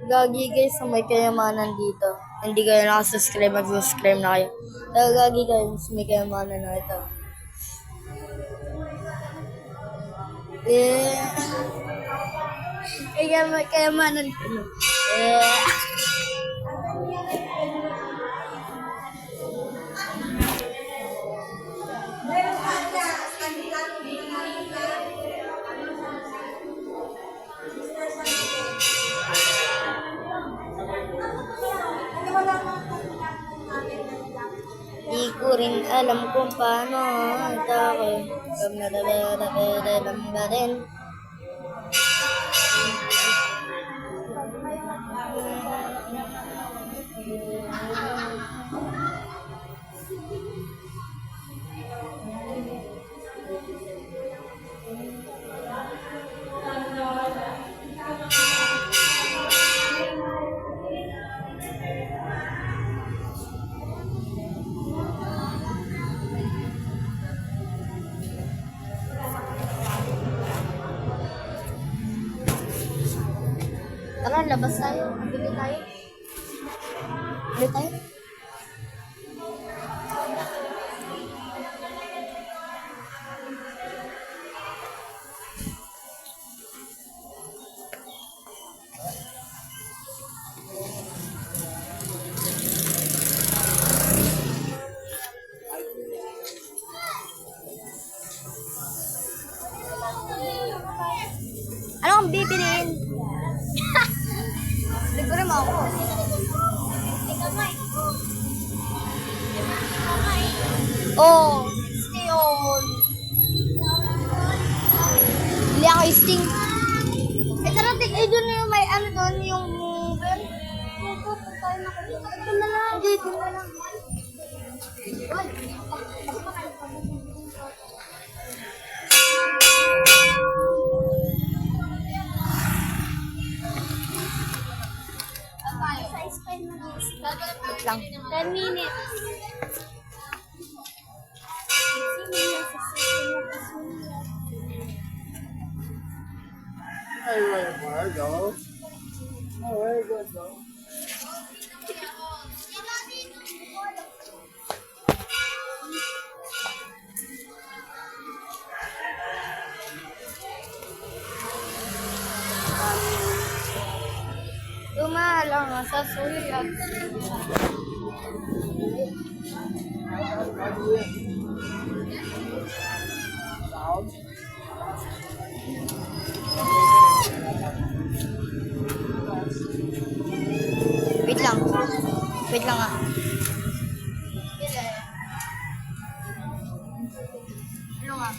Gagi guys sa may kayamanan dito. Hindi kayo nakasubscribe, mag-subscribe na kayo. Pero gagi kayo sa may kayamanan na ito. Eh, kayamanan ko. Eh, di ko rin alam kung paano ito ako. Alam ba rin? Tara, labas tayo. Bili tayo. Bili tayo. Ano ang bibiliin? Libre mo ako. Oh, stay on. Bili ako sting. Eh, tara, doon yung may ano doon, yung dito na lang, dito na lang. Wait lang. 10 minutes. Hey, where go? Oh, where you go? Tumalang sa sulat. Wait lang. Wait lang ah. Ano nga?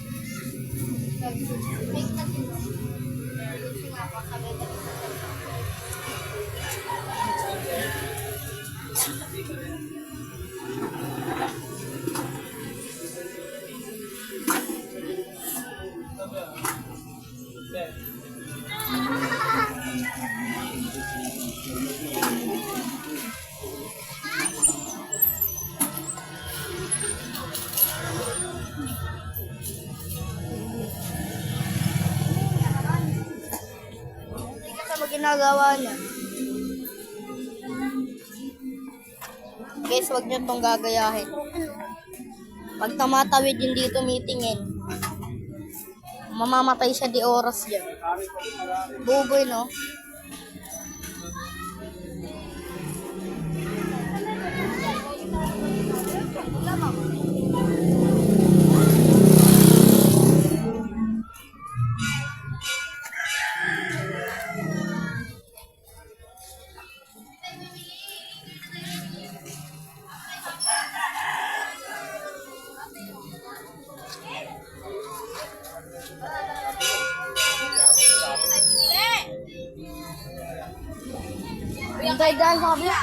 Ginagawa niya. Guys, wag niyo tong gagayahin. Pag tumatawid hindi tumitingin, mamamatay siya di oras dyan. Buboy, no? Hintay dyan sa kabila.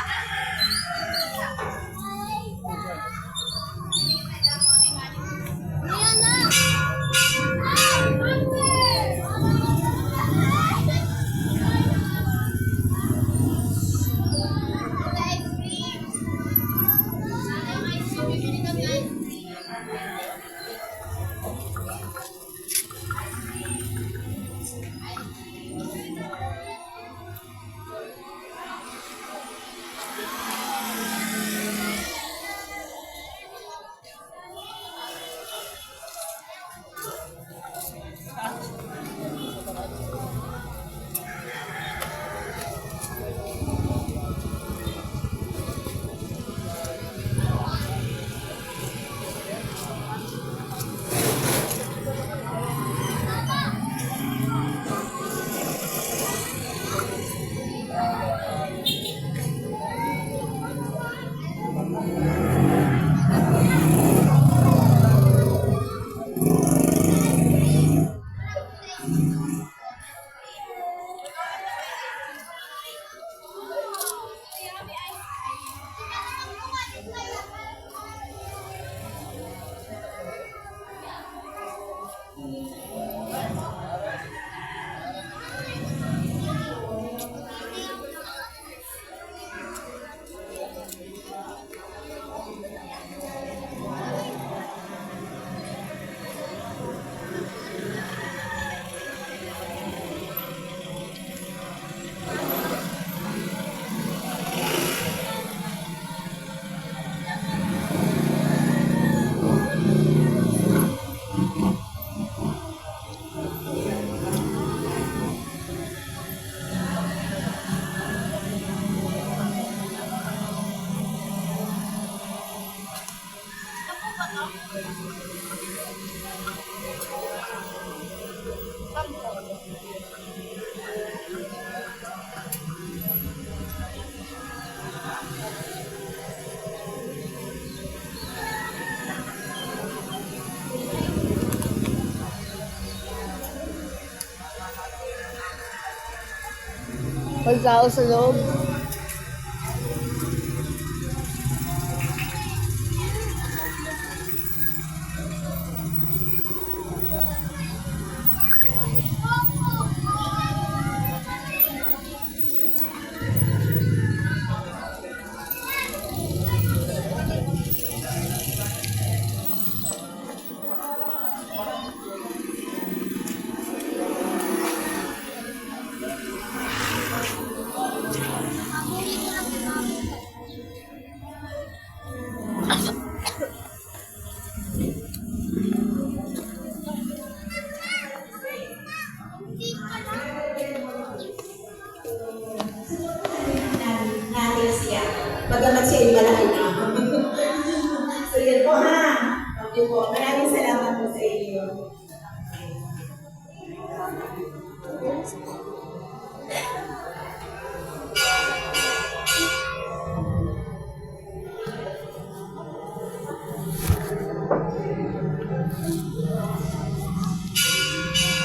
Magsao sa loob. Natin siya. Bagamat siya ay malaki na. So yun po ha. Okay po. Maraming salamat po sa inyo.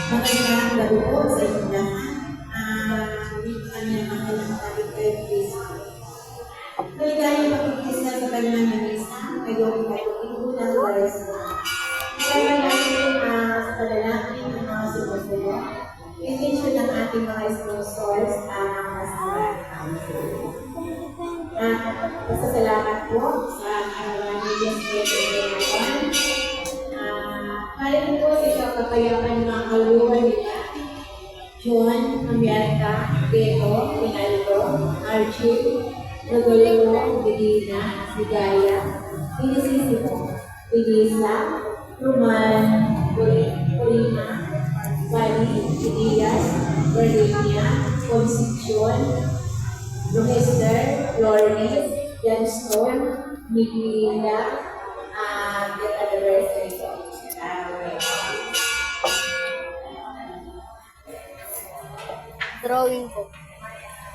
Magandang gabi po sa inyo lahat. Dito kami naman ng ating practice. Maligayang pagkikisa sa kanyang nanisa, ngayong kayo ng Pares na. Kaya natin sa palalaki ng mga sumusunod, intention ng ating mga sponsors ang kasalan. Pasasalamat po sa Media Station natin. Kaya po sa kapayapaan ng mga kaluluwan nila, John, America, Beto, Pinaldo, Archie, Rodolfo, Medina, Ligaya, Inisisimo, Elisa, Roman, Corina, Bali, Elias, Berlinia, Concepcion, Rohester, Lourdes, Johnstone, Miguelina, and the others ito. Drawing ko.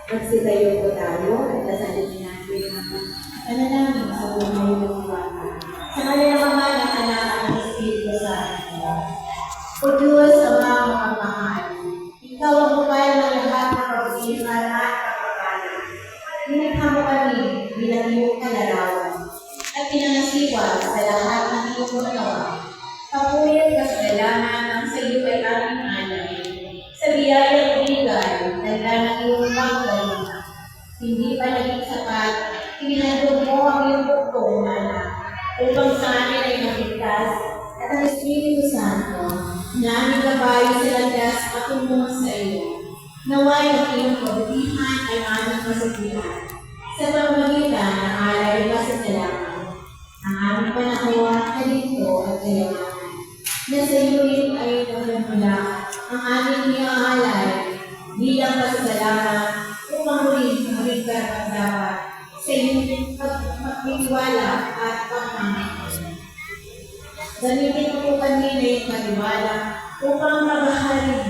Magsitayo po tayo at nasalin natin ang namin sa buhay ng bata. Sa kanilang mga anak ang Espiritu Santo. O Diyos, ang mga kapamahal, ikaw ang bukay ng lahat ng pag-iingat at kapakanan. Nilikha mo kami bilang iyong kalarawan at pinangasiwa sa lahat ng iyong gunawa. Papuyat kasalanan ang sa iyo ay aming alay. Sa biyayang bigay, naglanang iyong paggaling. Hindi pa naging sapat, pinandog mo ang iyong buktong anak upang sa amin ay maligtas at ang Espiritu Santo na aming gabay sa landas patungo sa iyo. Naway ang iyong kabutihan ay aming masaglihan sa pamamagitan ng alay na sa salamat. Ang aming panahon, kalito at kailangan na sa iyo rin ay nagmula ang aming iniaalay bilang pasasalamat upang muling dapat sa iyong pagtitiwala at pagmamahal. Gamitin mo po kami na iyong pagtiwala upang paghahalin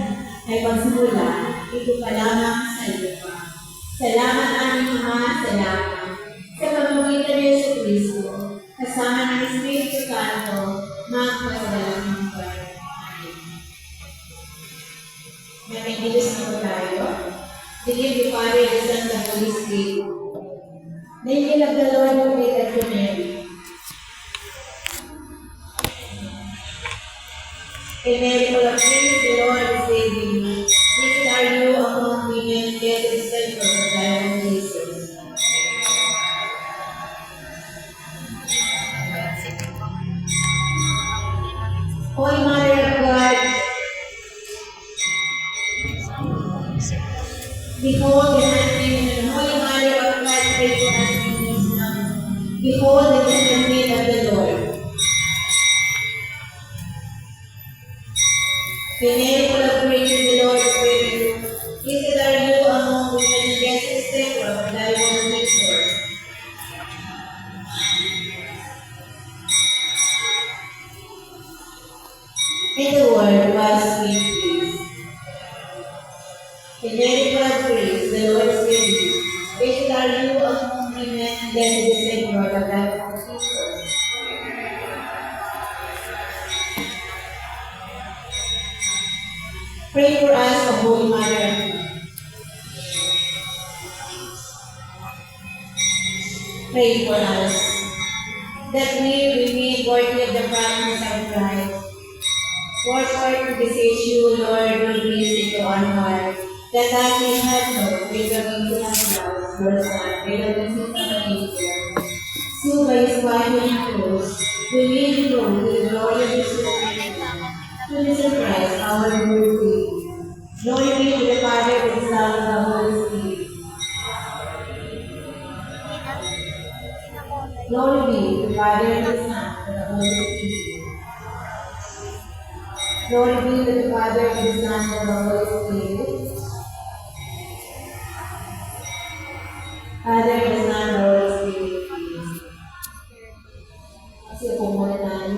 ay pagsimula, ito pa lamang sa iyo pa. Salamat aming Ama, salamat sa pamamagitan ni Yesu Cristo, kasama ng Espiritu Santo, magpasalamang ng Panginoon. Namigilis na po tayo. Believe the Father, the Son, and the Holy Spirit. Name of the Lord who made us to Mary. Amen. Full of grace, the Lord is with thee. Blessed are you among women, blessed is the fruit of thy womb, Jesus. Holy Mother of God, behold the handmaid of the Holy Mother of God, pray for us in this hour. Behold the handmaid of the Lord. Amen. Full of grace, the Lord is with you. Blessed are you among women, and blessed is the fruit of thy womb, Jesus. And the Word was with you. Amen. Full of grace, the Lord is with you. Blessed are you among women, and blessed is the fruit of thy womb, Jesus. Pray for us, O Holy Mother of God. pray for us. That we remain worthy of the promise of Christ. Forward to beseech you, Lord, will breathe into our heart, that as we have hope, with the wings of love, your Son, with the wings of angel, so by his winding cross, we may grow to the glory of his Spirit, to the Christ, our Lord King. Glory be to the Father, to the Son, and the Holy Spirit. Glory be to the Father, to the Son, and the Holy Spirit. Glory be to the Father, to the Son, and the Holy Spirit. Father, the Son, and the Holy Spirit. Kasi po muna tayo.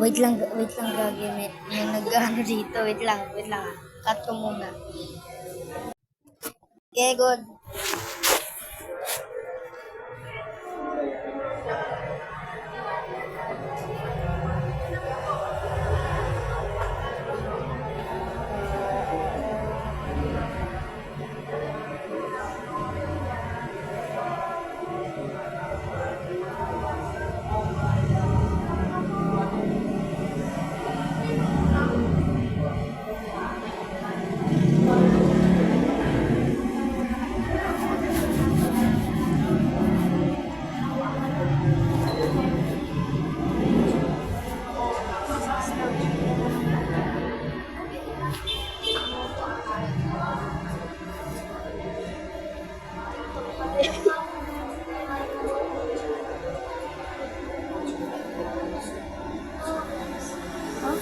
Wait lang gagi. May nag-ano dito. Wait lang. Cut ko muna. Okay, good.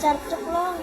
Charchok lang.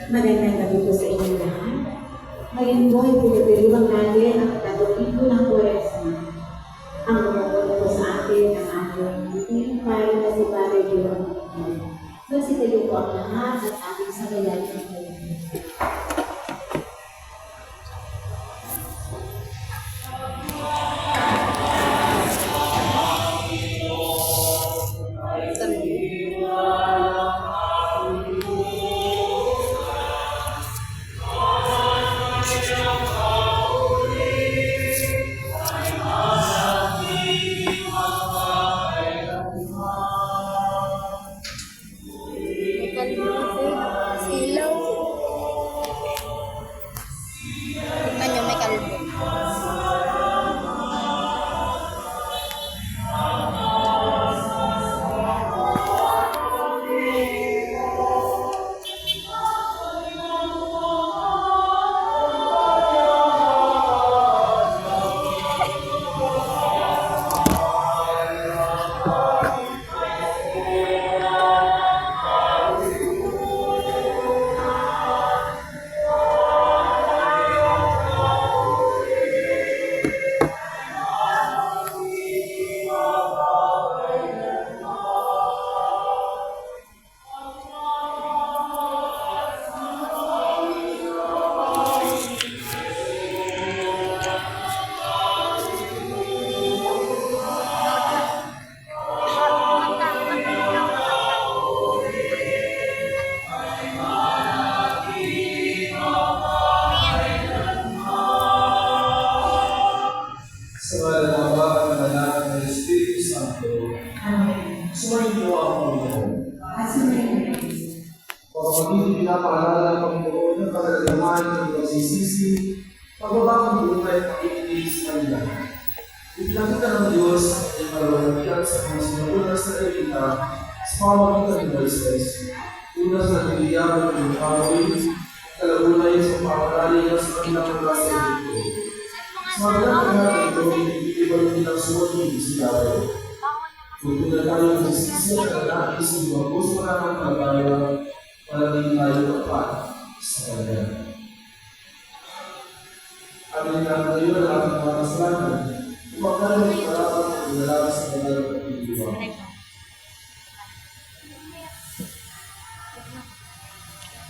Magandang gabi po sa inyo lahat. Ngayon po ay pinagdiriwang natin ang katapos ng Kuwaresma. Ang mumuna po sa atin ang ating itinipay na si Padre Jerome. Magsitayo po ang lahat at ating sagayan ng Kuwaresma. Silaw. pamilya pinapaalala ng Panginoon ng kalalaman ng pagsisisi, pagbabakang buhay at pakikinig sa kanila. Ipinakita ng Diyos ay malawakyan sa mga sinaguna sa Elita sa pamamagitan ni Moises. Una sa nagbibiyagan ng kahoy, kalaunay sa pamarali sa kanilang mula sa Egipto. Sa magalang pangalan ito, ibang nilang suwagin sila. Kung na tayo ng sisa na nais ng mga puso naman na tayo, maraming tayo kapat sa kanya. Amin na tayo na ating mga kasalanan, kumakaroon ng parapat at inalakas sa kanyang pag-iiwa.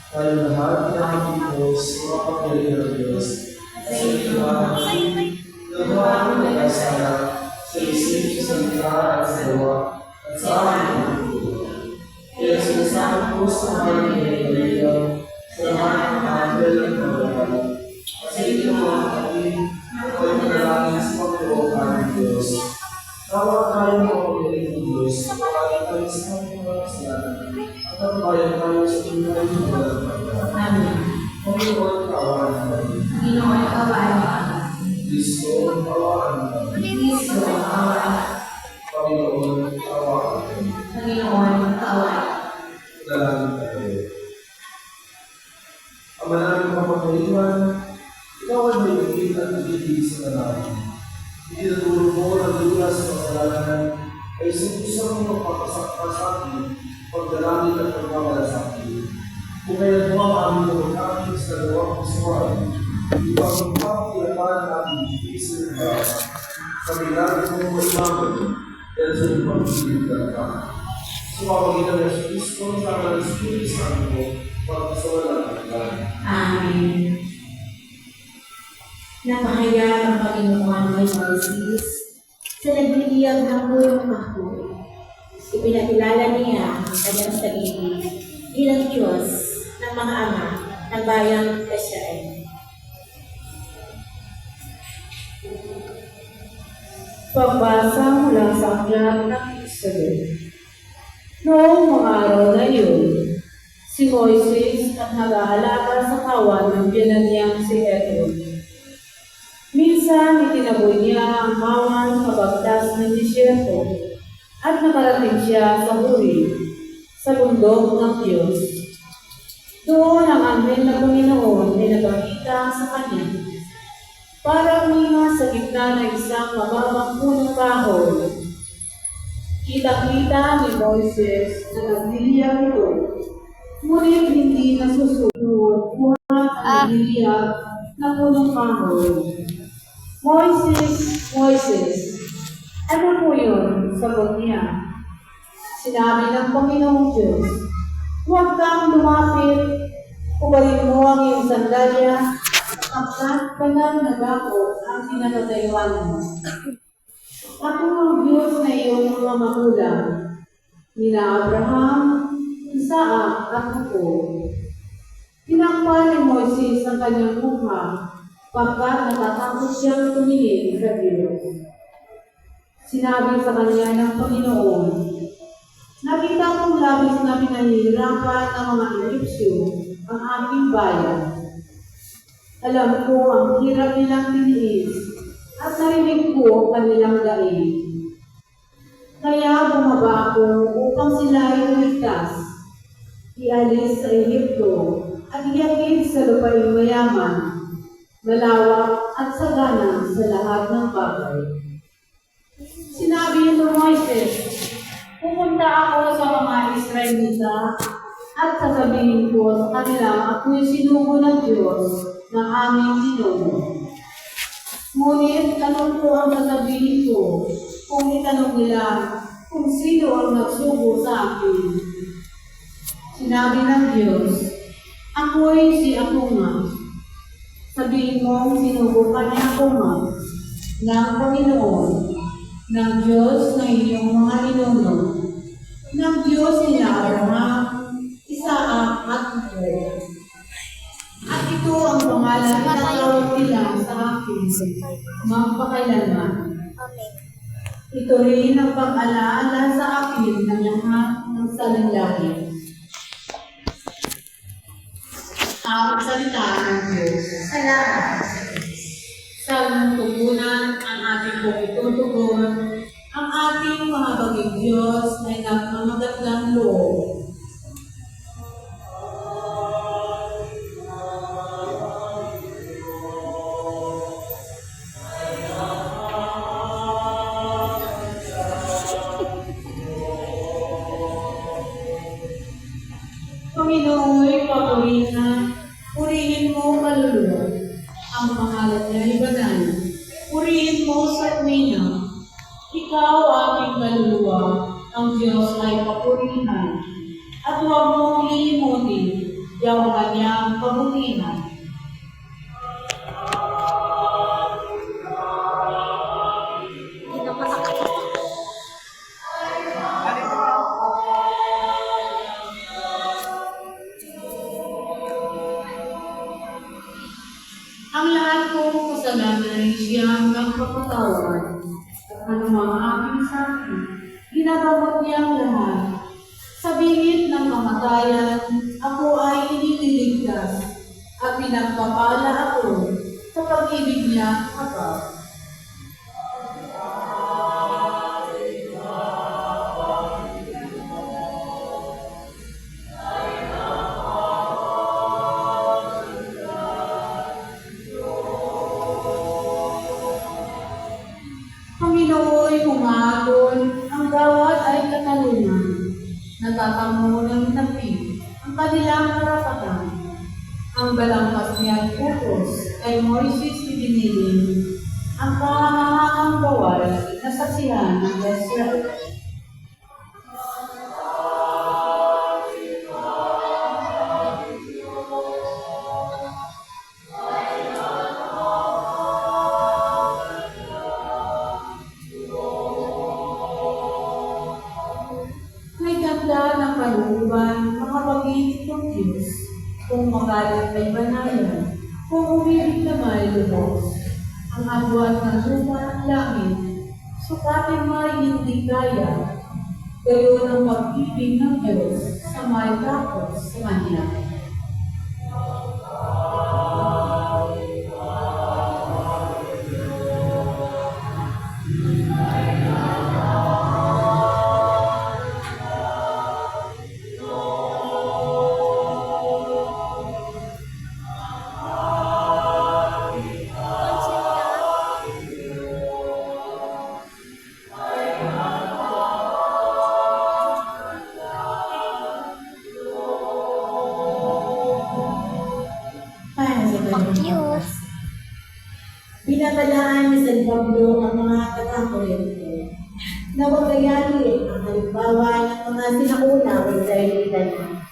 Tayo lahat na ating Diyos, mga kapatid ng Diyos, sa iyo natin, nagawa ang nagkasala, sa isip, sa salita at sa gawa, at sa ating pagkukulang. Kaya sinasama ko sa mga Maria, sa lahat ng mga anghel at mga banal, at sa inyo mga kapatid, ako'y manalangin sa Panginoon aming Diyos. Tawag tayo mga kapatid ng Diyos, pagkain tayo sa aming mga kasalanan, at tabayan tayo sa tunay ng walang pagkain. Amen. Panginoon, kaawaan natin. Panginoon, kaawaan natin. Kristo, kaawaan natin. Kristo, kaawaan natin. Panginoon, kaawaan natin. Panginoon, kaawaan natin. Dalangin tayo. Ama namin kapangaliwan, ikaw ay may higit at nagiging sa namin. Itinuturo mo na lunas sa kasalanan ay sinusang magpapasakpa sa akin, pagdalangin at pagmamalasakit. Kung kaya mo ang aming pagkakin sa dalawang pusuan, ipagpapang ilapan natin isip na sa milagro mo maimaman dahil sa ipagpilitan ka. Sa pamagitan ng Kristo, sa mga Espiritu Santo, pagkasawalan at lang. Amen. Napahayag ang Panginoon kay Moises sa nagbibiyag ng purong kahoy. Ipinakilala niya ang kanyang sarili bilang Diyos ng mga ama ng bayang Israel. Pagbasa mula sa aklat ng Israel. Noong mga araw na iyon, si Moises at nag-aalaga sa kawan ng biyanan niyang si Ethro. Minsan itinaboy niya ang kawan sa bagtas ng disyerto at nakarating siya sa Huri, sa bundok ng Diyos. Doon ang anghel na Panginoon ay nagpakita sa kanya. Para uminga sa gitna ng isang mababang punong kahoy. Kita-kita ni Moises na nagliliyag ito, ngunit hindi nasusunod buhat ang nagliliyag ng punong kahoy. Moises, Moises, ano po yun? Sagot niya. Sinabi ng Panginoong Diyos, huwag kang lumapit, ubalin mo ang iyong sandalya, sapagkat banal na bako ang pinakatayuan mo. Ako ang Diyos na iyong mga magulang, nina Abraham, Isaac at Jacob. Tinakpan ni Moises ang kanyang mukha, pagkat natatakot siyang tumingin sa Diyos. Sinabi sa kanya ng Panginoon, nakita kong labis na pinahihirapan ng mga Egyptyo ang aking bayan. Alam ko ang hirap nilang tiniis at narinig ko ang kanilang daig. Kaya bumaba ako upang sila ay iligtas, ialis sa Egypto at iakit sa lupaing mayaman, malawak at sagana sa lahat ng bagay. Sinabi ni Moises, pupunta ako sa mga Israelita at sasabihin ko sa kanila ako'y sinugo ng Diyos ng aming sinugo. Ngunit tanong ko ang sasabihin ko kung itanong nila kung sino ang nagsugo sa akin. Sinabi ng Diyos, ako'y si ako nga. Sabihin mo, sinugo ka niya ako nga ng Panginoon, ng Diyos na inyong mga ninuno, ng Diyos nila Abraham, Isaac at Jacob. At ito ang pangalan na tawag nila sa akin, magpakailanman. Ito rin ang pag-alaala sa akin ng lahat ng salanglahin. ang salita ng Diyos. Salamat. Sa tugunan ang ating pong itutugon, ang ating mga baging Diyos ay nagmamagandang loob. Panginoon, purihin mo kaluluwa. Ang pangalan niya ay banal. Purihin mo sa tuwina. Ikaw aking kaluluwa, ang Diyos ay papurihan. At huwag mong lilimutin, yung kanyang kabutihan. Ang lahat kong kasalanan ay siyang nagpapatawad. At anumang aking sakit, ginagabot niyang lahat. Sa bingit ng kamatayan, ako ay inililigtas at pinagpapala ako sa pag-ibig niya kapag. Panginoon, humahon, ang bawat ay katanungan. Natatango ng tabi ang kanilang karapatan. Ang balangkas niya utos kay Moises ibinilin. Ang kahangahangang bawal na saksihan ng Israel. May ganda ng kalooban, mga pag-ibig ng Diyos, kung magalit ay banayan, kung umibig na may lubos. Ang agwat ng lupa ng langit, sukatin may hindi kaya, gayon ang pag-ibig ng Diyos sa may tapos sa Kanya. Fuck you. Pinatalaan ni San Pablo ang mga taga-Korinto na huwag gayahin ang halimbawa ng mga sinauna o Israelita na.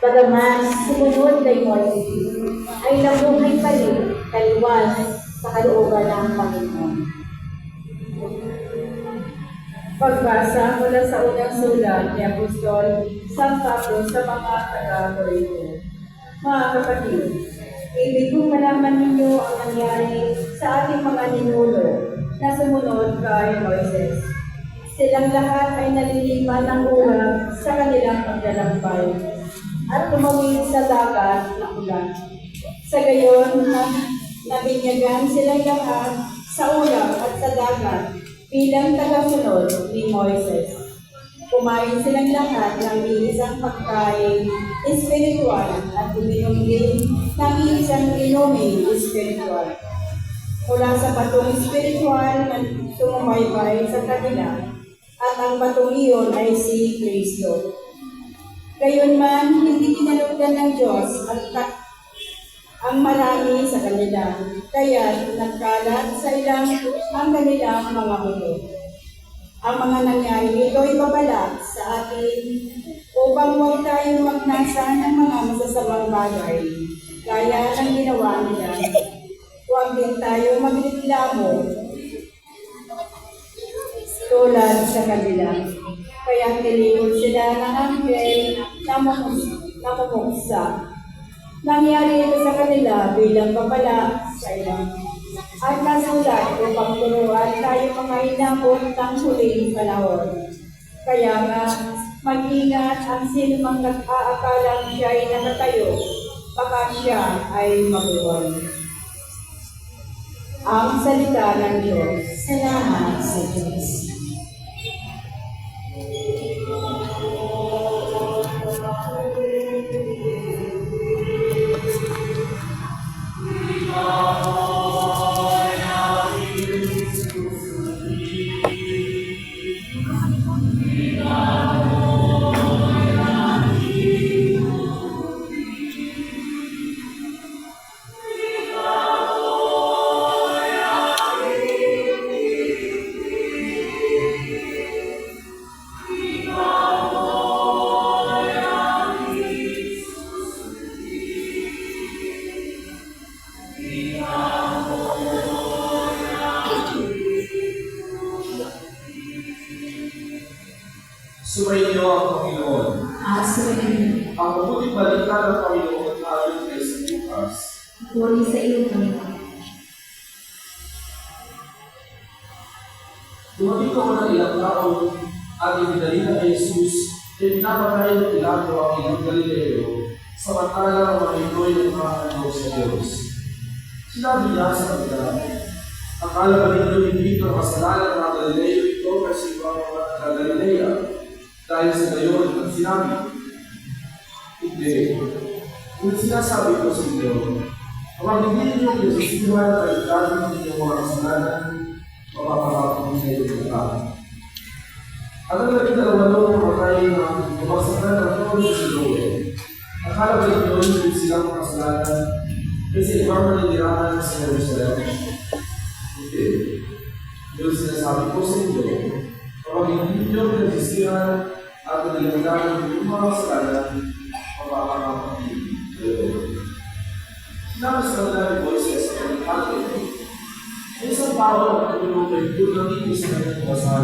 Bagaman sumunod kay Moises ay nabuhay pa rin taliwas sa kalooban ng Panginoon. Pagbasa mula sa unang sulat ni Apostol San Pablo sa mga taga-Korinto. Mga kapatid, ibig kong malaman ninyo ang nangyari sa ating mga ninuno na sumunod kay Moises. Silang lahat ay nalilipan ng ulam sa kanilang paglalakbay at tumawid sa dagat na ulan. Sa gayon, nabinyagan silang lahat sa ulam at sa dagat bilang tagasunod ni Moises. Kumain silang lahat ng iisang pagkain espiritual at uminom din ng iisang inuming espiritual. Mula sa batong espiritual na tumumaybay sa kanila, at ang batong iyon ay si Kristo. Gayunman, hindi kinalugan ng Diyos ang marami sa kanila, kaya nagkalat sa ilang ang kanilang mga buto. Ang mga nangyari nito ay babala sa atin upang huwag tayong magnasa ng mga masasamang bagay, gaya ng ginawa nila. Huwag din tayo magreklamo tulad sa kanila. Kaya tinipod sila ng anghel na mamumuksa. Nangyari ito sa kanila bilang babala sa ilang. At nasulat upang turuan tayo mga inabot ng huling panahon. Kaya nga, mag-ingat ang sino mang nag-aakalang siya ay nakatayo. baka siya ay mabuhay. Ang salita ng Diyos. Salamat sa Diyos. Sumainyo ang Panginoon. Asarin. Ang mabuting balita ng Panginoon ayon kay San Lucas. Puri sa iyo, Panginoon. Dumating ako ng ilang taon at ibinalita kay Jesus na pinapatay ng Pilato ang ilang Galileo samantalang mga ito'y nagkakagaw sa Diyos. Sinabi niya sa kanila, akala ba ninyo hindi ito ang kasalanan ng Galileo ito kasi mga Galilea dahil sa gayon ang sinabi? Hindi. Kung sinasabi ko sa inyo, kapag hindi ninyo pinasisihan at itigagin ng inyong mga kasalanan, mapapakapag sa iyo ng tao. At ang naging dalawa noong mamatay na mabagsakan ng tuloy sa Siloe. Akala ba ninyo hindi silang mga kasalanan kasi ibang maninirahan sa Jerusalem? Hindi. Yung sinasabi ko sa inyo, kapag hindi ninyo pinasisihan at nalimutan ng inyong mga kasalanan, mapapakapag sinabi sa kanila ni Moises at ang Panginoon, may isang tao ang pinulong doon ng ibig sa kanyang kasal.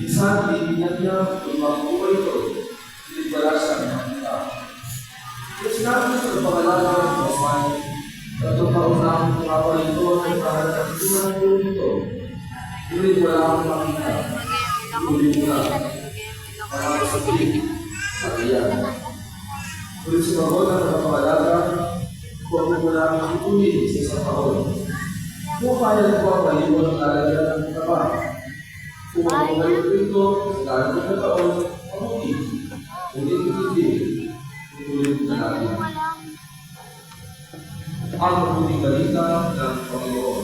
Minsan, tinignan niya kung mabuhay ito, hindi wala siya ng makita. Kaya sinabi sa kapangalanan ng kasal, tatlong taon na akong kapalito at nagkahanap ng tunay ito, hindi wala akong makita. Hindi mo na. Para sa piling, sabi yan. Kung sumagot ang kapangalanan, huwag mo na akong ituloy sa isang taon. Kung kaya ko ang maliwan ng lalagyan ng trabaho, kung ang maliwan ito, dahil ng taon, mabuti. Hindi, tutuloy na natin. Ang mabuting balita ng Panginoon.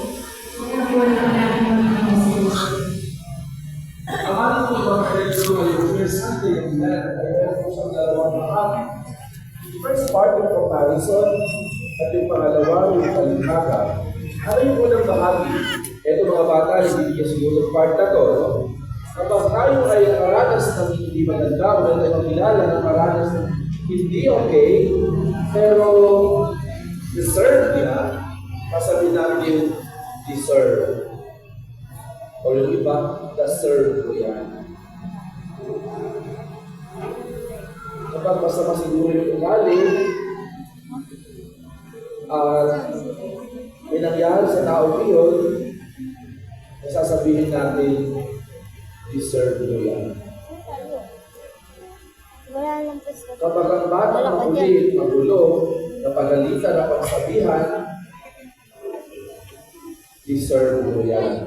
Ang ating po ipapakilala ngayong Thursday na pinala na po sa dalawang bahagi. First part of comparison at yung pangalawa yung talikada. Ano yung unang bahagi? Ito mga bata, hindi niya siguro part na to. No? Kapag tayo ay nakaranas ng hindi maganda o na tayo makilala na nakaranas ng hindi okay, pero deserve niya, masabi natin deserve. O yung iba, deserve ko yan. Kapag masama siguro yung ugali, may nangyari sa tao yun, sasabihin natin, deserve mo yan. Wala lang pwesto. Kapag ang bata makulit, magulo, napagalitan, napagsabihan, deserve mo yan.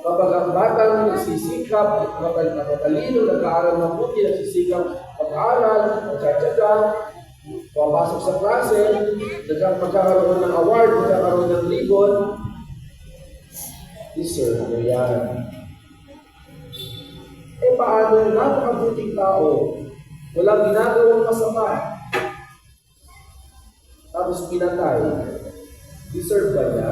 Kapag ang batang nagsisikap, nakatalino, nag-aaral mabuti, nagsisikap mag-aaral, magtsatsaga, pumapasok sa klase, magkakaroon ng award, magkakaroon ng ribbon, deserve mo yan. Eh paano yung napakabuting tao, walang ginagawang masama, tapos pinatay, deserve ba niya?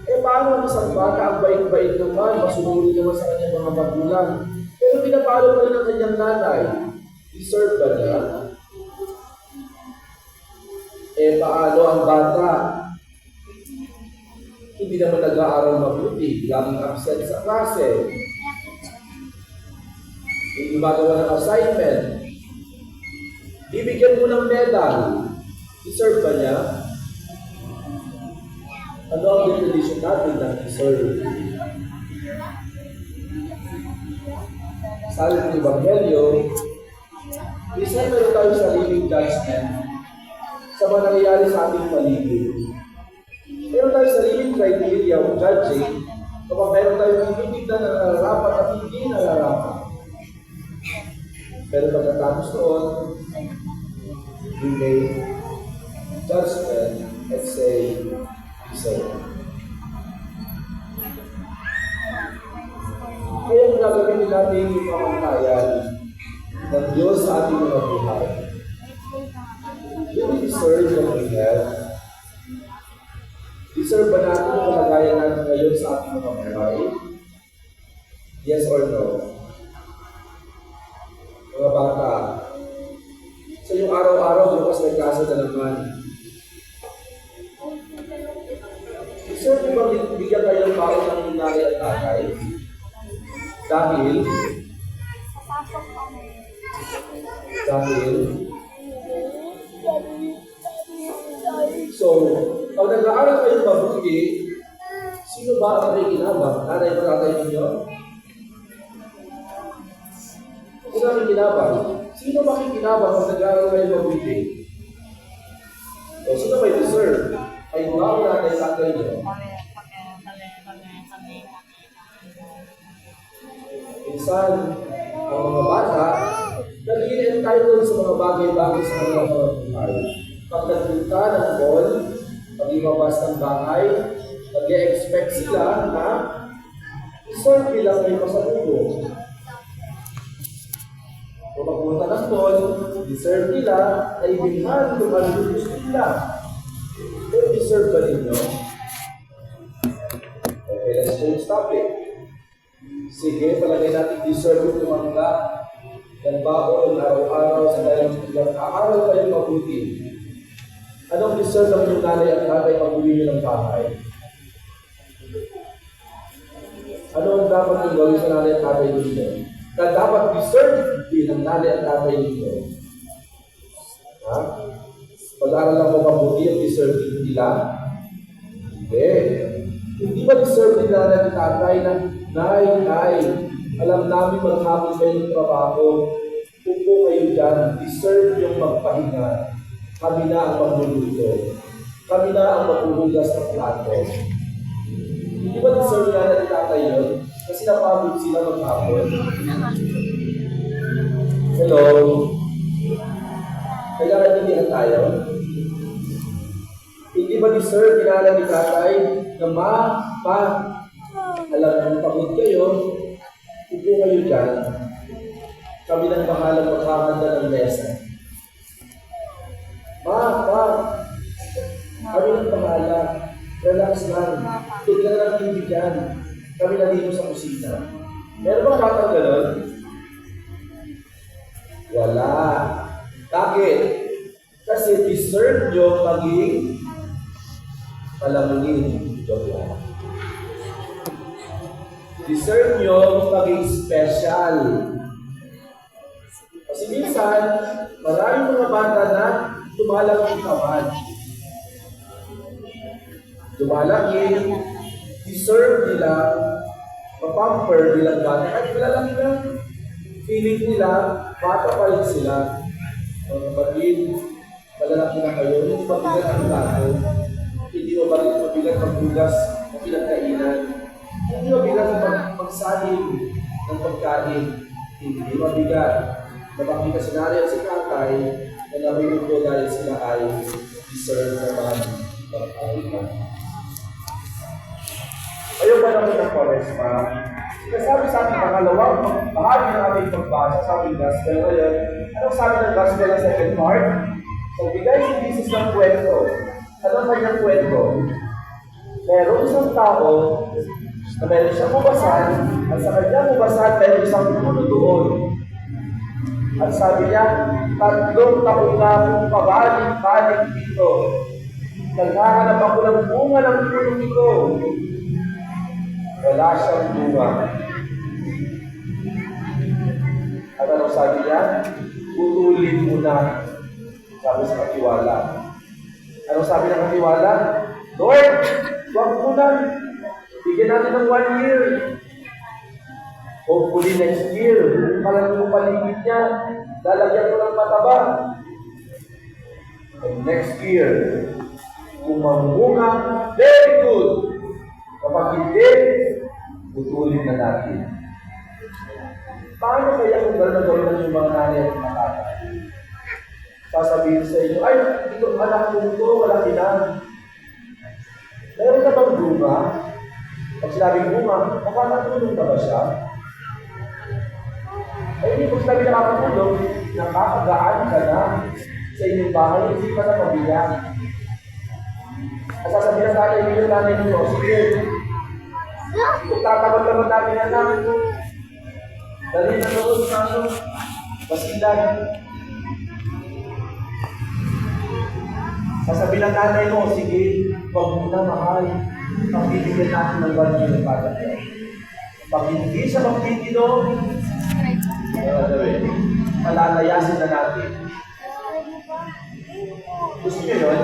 Eh paano ang isang bata, ang bait-bait naman, masunuri naman sa kanyang mga magulang, pero pinapalo pa rin ang kanyang nanay, deserve ba niya? Eh paano ang bata, hindi naman nag-aaral mabuti, laging absent sa klase, hindi magawa ng assignment, bibigyan mo ng medal, deserve ba niya? Ano ang definition natin ng deserve? Sabi ng Ebanghelyo, Minsan meron tayong sariling judgment sa mga nangyayari sa ating paligid. Meron tayong sariling criteria of judging kapag meron tayong initignan na nararapat at hindi nararapat. Pero pagkatapos noon, we make judgment and say, deserve. Kaya ang gagawin natin yung pamantayan ng Diyos sa ating mga buhay. Do we deserve what we have? Deserve ba natin ang kalagayan natin ngayon sa ating mga buhay? Yes or no? Mga bata, sa yung araw-araw, bukas may klase na naman. Deserve ba bigyan kayo ng baon ng nanay at tatay? Dahil so, pag nag-aaral kayo mabuti, sino ba ang nakikinabang? Nanay ba tatay ninyo? Sino ang nakikinabang? Sino ba kikinabang pag nag-aaral kayo mabuti? O sino may deserve? Ay ba ang nanay tatay ninyo? Minsan, ang mga bata, nag-i-entitled sa mga bagay-bagay sa kanilang mga buhay. Pag nagpunta ng mall, pag imabas ng bahay, nag-e-expect sila na deserve nilang may pasalubong. Kung magpunta ng mall, deserve nila na ibilhan kung ano yung gusto nila. Pero deserve ba ninyo? Okay, let's change topic. Sige, palagay natin deserve yung tumanggap ng baon araw-araw sa dahil nag-aaral kayo mabuti. Anong deserve ng inyong nanay at tatay pag uwi nyo ng bahay? Ano ang dapat yung gawin sa nanay at tatay ninyo? Na dapat deserve din ng nanay at tatay ninyo? Ha? Pag-aaral lang mo mabuti yung deserve din nila? Hindi. Hindi ba deserve din nanay at tatay na Nay, alam namin maghamon kayo ng trabaho. Upo kayo dyan. Deserve yung magpahinga. Kami na ang magluluto. Kami na ang maghuhugas ng plato. Hindi ba deserve na natin tatay yun? Kasi napagod sila maghapon. Hello? Kailangan hindi tayo? Hindi ba deserve kinala ni tatay na alam mo, pagod kayo, upo kayo dyan. Kami nang bahala magkakanda ng lesson. Kami nang bahala. Relax lang. Tignan lang TV dyan. Kami na dito sa kusina. Meron ba katang gano'n? Wala. Bakit? Kasi deserve nyo maging palamunin. Joke lang. Deserve nyo maging special. Kasi minsan, maraming mga bata na lumalaki kawan. Lumalaki, deserve nila, mapamper nilang bata. Kahit malalaki na, feeling nila, bata pa rin sila. Mga kapatid, malalaki na kayo, hindi mabigat ang tato. Hindi mabigat ang bugas na pinagkainan. Hindi mabigat ang magsahin ng pagkain. Hindi mabigat na makita si nanay at si tatay na namilig ko dahil sila ay deserve naman ng pagkain. Ayaw ba naman ng Quaresma? Sinasabi sa ating pangalawang bahagi ng aming pagbasa sa aming gospel ngayon. Anong sabi ng gospel ng second part? So, bigay si Jesus ng kwento. Anong kanyang kwento? Meron isang tao na meron siyang ubasan, at sa kanyang ubasan meron isang puno doon. At sabi niya, 3 taon na akong pabalik-balik dito. Naghahanap ako ng bunga ng puno ito. Wala siyang bunga. At anong sabi niya? Putulin mo na. Sabi sa katiwala. Anong sabi ng katiwala? Lord, huwag mo na. Bigyan natin ng 1 year. Hopefully next year, palang yung paligid niya. lalagyan mo ng mataba. And next year, kung mamunga, very good. Kapag hindi, putulin na natin. Paano kaya kung gano'n na gawin yung mga nanay at mga tatay? Sasabihin sa inyo, ay, ito anak ko ito, malaki na. Meron ka bang bunga? Pag sinabing bunga, makakatulong ka ba siya? Ay, hindi ko sinabi nakakatulong, nakakagaan ka na sa inyong bahay, hindi ka na mabiyak. At sasabihin na tayo, hindi yung nanay nyo, sige, kung tatamad-tamad natin yan namin, dali na doon sa basilan. Sasabihin ng nanay mo, sige, huwag mo na mahal, pagbibigyan natin ng banyo ng bata. Pag hindi siya magtitinom, malalayasin na natin. Gusto niyo yun?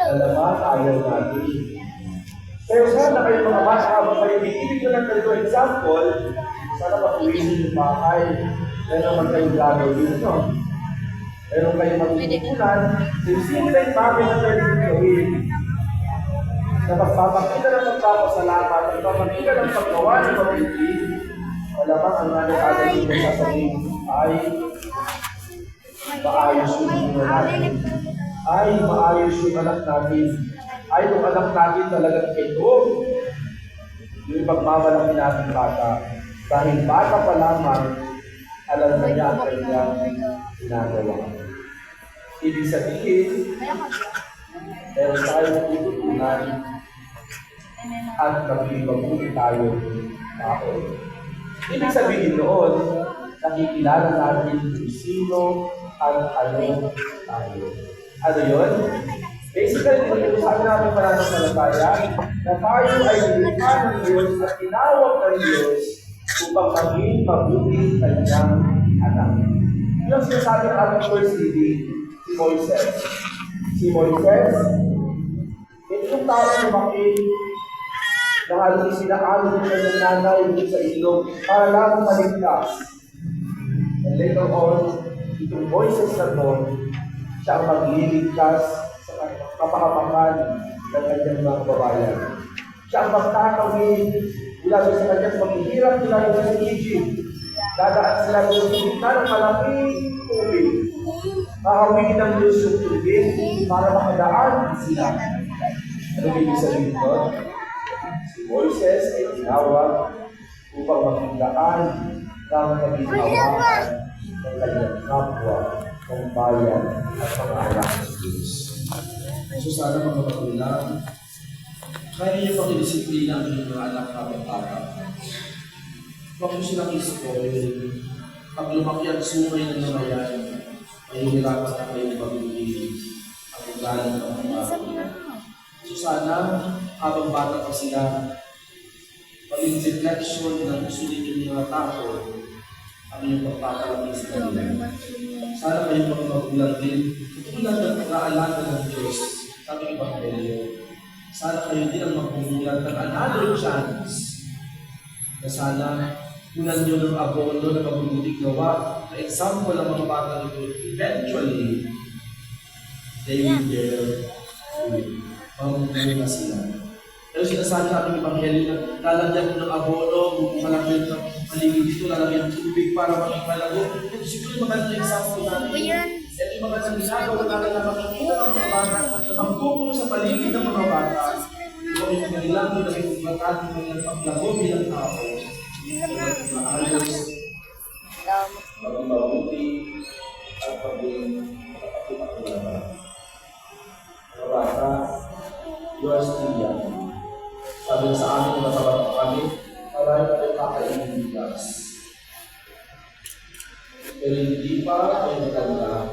Alamat, ayaw natin. Pero sana kayo mga bata, habang kayo ibig ko ng ganito example, sana mapuwisin yung bahay. Meron naman kayong gagawin, no? Meron kayong matutunan, simple bagay na pwede kong gawin. Na magpapakita ng magpapasalamat, magpapakita ng paggawa ng mabuti, malamang ang nanay-agad yung sasabihin ay maayos yung mga natin. Ay maayos yung anak natin. Ay yung anak natin talagang ito. Yung pagmamalaki natin bata. Dahil bata pa lamang, alam na niya ang kanyang ginagawa. Ibig sabihin, meron tayong tututunan at magpapagpuli tayo tao. Ibig sabihin noon, nakikilala natin kung sino at ano tayo. Ano yun? Basically, kung sabi natin pananampalataya, na tayo ay nilikha ng Diyos at tinawag ng Diyos upang maging mabuti kanyang anak. Yun ang sinasabi ng ating first reading, si Moises. Si Moises, ito yung tao na lumaki na halos sinakalo ng kanyang nanay sa ilog para lang maligtas. And later on, itong Moises na to, siya ang magliligtas sa kapakapakan ng kanyang mga kababayan. Siya ang magkakawin mula sa kanyang paghihirap mula sa Egypt. Dadaan sila doon sa gitna ng malaking tubig. Hahawigin ng Diyos yung tubig para makadaan sila. Ano ibig sabihin doon? Si Moises ay tinawag upang magdaan ng pag-iawaan ng kanyang kapwa, ng bayan at mga anak ng Diyos. So sana mga magulang, kaya niyo pakidisiplina ang inyong mga anak habang bata. Huwag mo silang i-spoil. Pag lumaki ang sumay ng mga yan, mahihirapan na kayong pag-ibig ang ugalan ng mga bata. So sana, habang bata pa sila, maging reflection ng gusto ninyong mga tao ang inyong pagpapalaki sa kanila. Sana kayong mga magulang din, tulad ng pag-aalaga ng Diyos sa aming Ebanghelyo. Sana kayo din ang magmumulat ng another chance na sana unan nyo ng abono na mabubuting gawa na example ng mga bata nito. Eventually, they will bear fruit. Mamumulat na sila. Pero sinasabi sa aming Ebanghelyo na lalagyan mo ng abono, malagyan ng paligid dito, lalagyan ng tubig para maging malago. Ito siguro magandang example natin. Ito yung magandang ginagawa na makikita ng mga bata na magpupuno sa paligid ng mga bata. Ito yung kanilang pinagpupunatan ng kanilang paglago bilang tao. Maayos, maging mabuti, at maging makapagpapulaman. Mga bata, yours still young. Sabi sa amin, matabat pa kami, marami tayo kakainin bigas. Pero hindi pa ay maganda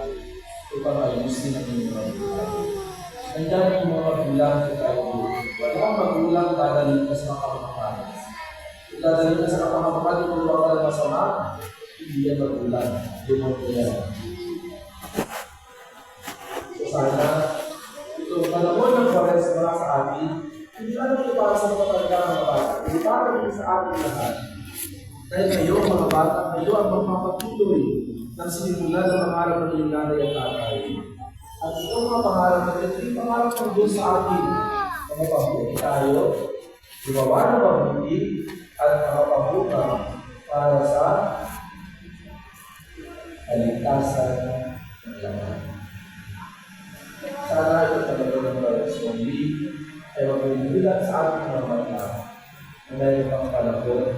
upang ayusin ang inyong mga buhay. Nandiyan yung mga magulang sa tayo. Walang magulang dadalhin ka sa kapamakan. Kung dadalhin ka sa kapamakan, kung wala ka ng masama, hindi yan magulang. Hindi mo ito yan. So sana, ito, panahon ng Pares para sa atin, hindi naman ito para sa mga talaga mga bata. Hindi para ito sa atin lahat. Dahil kayo, mga bata, kayo ang magpapatuloy ng sinimula ng pangarap ng inyong nanay at tatay. At itong mga pangarap na ito, yung pangarap ng Diyos sa atin, makapabuti tayo, gumawa ng mabuti, at makapabuka para sa kaligtasan ng lahat. Sana ito talaga ng mga respondi ay magbibilang sa ating mga mata na mayroon pang panahon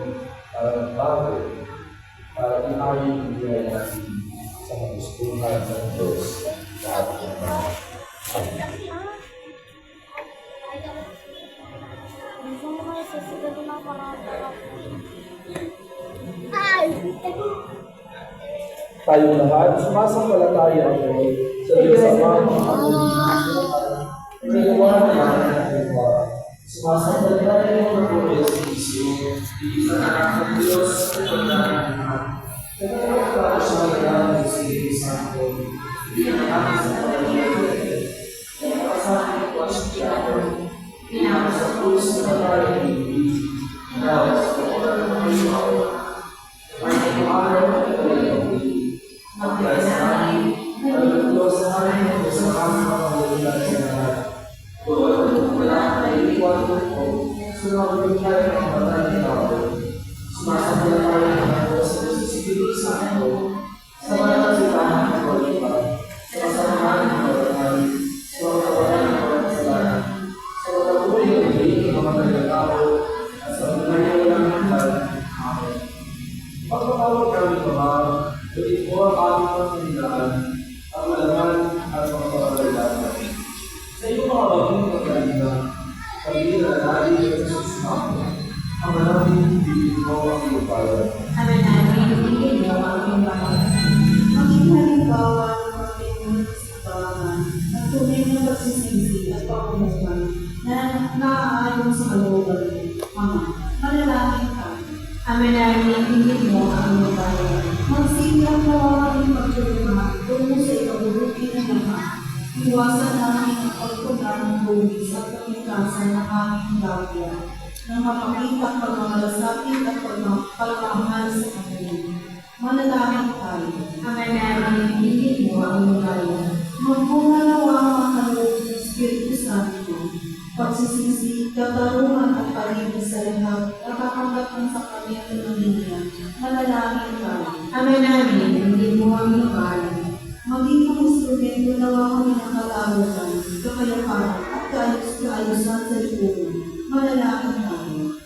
para magbago, para inayin ang buhay natin sa kagustuhan ng Diyos sa ating mga. Gusto mo kayo sasigat na parang ay! Tayong lahat, sumasampalataya ako sa Diyos Ama, mga nagawa naman natin ba? Sumasampalataya ako ng Diyos Kristo, iisa na ng Diyos at pagdanahan. Nagkakaroon sa mga ng Espiritu Santo, hindi na natin sa pagdanahan. Sa ating pagdanahan, pinaka sa krus na pagdanahan ng Diyos, na sa oras ng Diyos, ay kumaraw na pagdanahan. Magdala sa amin, naglutos sa amin, sa aming mga pagdanahan sa lahat. Kung wala tayo iwan ko, sunod tayo ng matay ni Tao. Sumasabihan tayo ng Diyos sa Espiritu Santo, sa mga nagsilahan ng Pag-ibig, sa kasamahan ng Pag-ibig, sa mga kawalan ng mga kasalanan, sa pagpatuloy ng pagiging ng mga nagkatao, at sa buhay ng walang hanggan. Amen. Pagpapawag kami, Ama, ulit mo ang aming pagkakitaan, ang malaman at pagpapagalaman. Sa iyong mga bagong pagkakitaan, kami na natin sa susunod, ang maraming bibig mo ang iyong bayan. Kami namin, hindi mo ang iyong bayan. Maging halimbawa ng pagkakitaan sa tawanan, at tunay na pagsisisi at pagkumukan na naaayon sa kalooban mo. Ama, manalangin ka. Amen namin, hindi mo ang iyong bayan. Magsilang nawa kami pagtulungan tungo sa ikabubuti ng lahat. Iwasan namin ang pagpunta ng buwis at pagkikasan ng aming gawya na mapakita ang pagmamalasakit at pagmamahal sa kanila. Manalangin tayo. Amen namin, hindi mo ang iyong bayan. Magbunga nawa ang mga kaloob ng Espiritu Santo. Pagsisisi, katarungan at pag-ibig sa lahat, nakakanggap ng sa kanya at pamilya. Manalangin tayo. Amen namin, hindi mo ang iyong bayan. Maging ang instrumento nawa kami ng kalawatan, kapayapaan at kaayos-kaayusan sa lipunan. Manalangin tayo.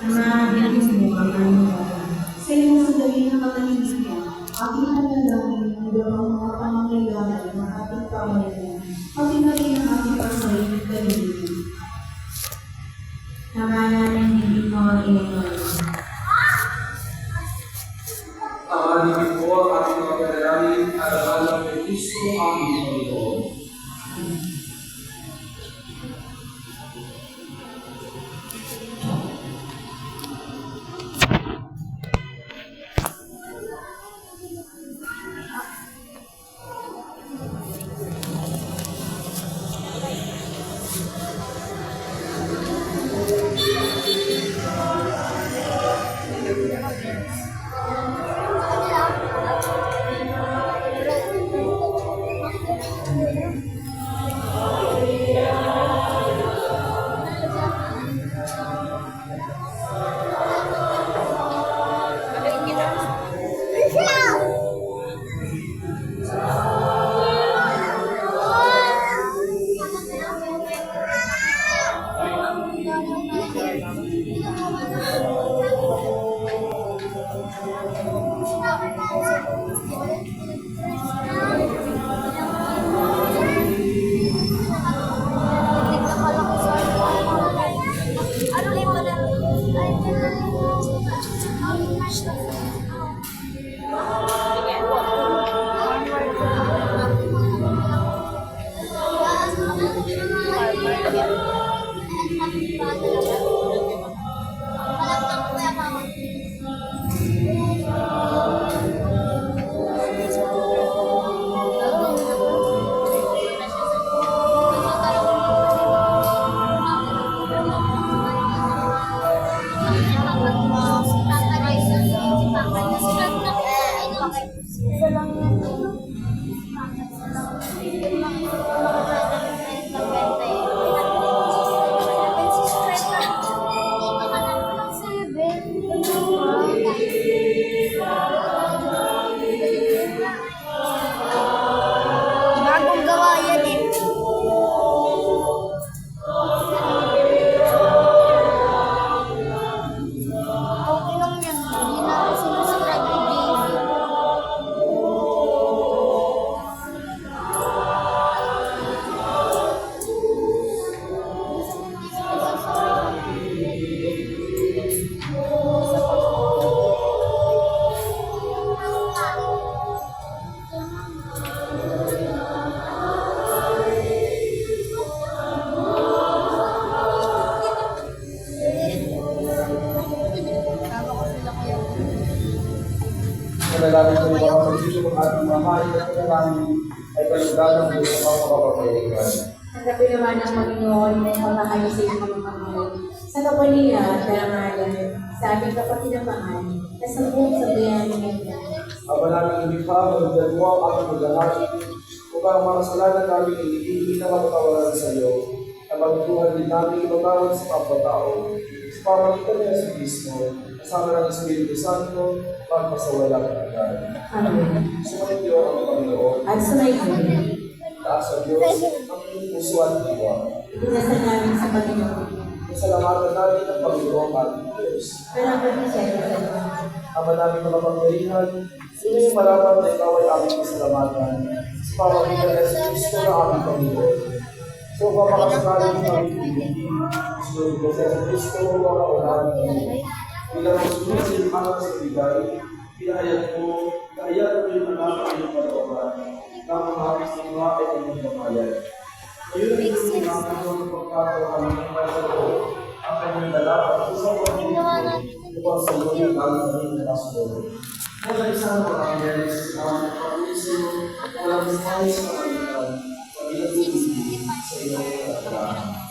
Naman, hindi mo ang iyong bayan. Sa iyong sandali ng katahimikan, aking nanalangin ang dalawang mga pangangailangan ng ating pamayanan, pati na rin ang ating pasayin kanilipan. Naman namin, hindi mo ang iyong bayan. Amalipin po ang ating mga panalangin at ang alam ng Kristo aming Panginoon. Ano lang? Dalangin ko yung mga pag-ibig ng ating mamahalin at panalangin ay kalugalang Diyos sa mga kapapayagkan. Tanggapin naman ng Panginoon na pagmamahal sa iyong mga Panginoon. Sa kapaliya at darangalan, sa aming kapatid na mahal, na sa buong sabayan ng Iyong. Ama namin ibig pa, magdal mo ang aming maghahain, upang mga kasalanan namin hindi na matatawaran sa iyo, na magtuhan din namin ibatawad sa kapwa-tao. Sa pamagitan niya sa Kristo, kasama ng Espiritu Santo, pagpasawala ka agad. Amen. Sumayin niyo ang Panginoon, At sumayin, taas sa Diyos, ang inyong puso at diwa. itinasal namin sa Panginoon. Salamatan namin ang Panginoon ating Diyos. Salamat na siya sa Panginoon. Ama namin makapangyarihan, sino yung malaman na ikaw ay aming pasalamatan sa pamagitan ng Kristo na aming Panginoon. So, papakasakalan ng aming pinigin, sunod ko sa Kristo ang mga unahan ng Panginoon. Bilang masunod sa iyong anak sa bigay, pinahayag mo yung anak ang iyong kalooban, na mga hapis ng mga ay inyong pamahayan. Ngayon ay ito ang ang pagkakaroon kami ng kalooban, ang kanyang dalawa at isang upang sa iyo yung bago kami na kasunod. Kaya isang pag-aaral sa mga pag-iisip, walang buhay sa kalimutan, sa pinag-ibig sa iyong katalaan.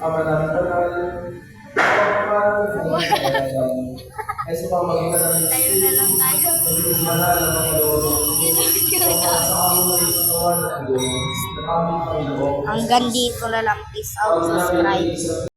Ama namin banal, ay sa pamagitan ng Tayo na lang tayo. naging banal na mga lolo, sa aming mga katawan at Diyos, ng aming Panginoon. Hanggang dito na lang. Peace out. Subscribe.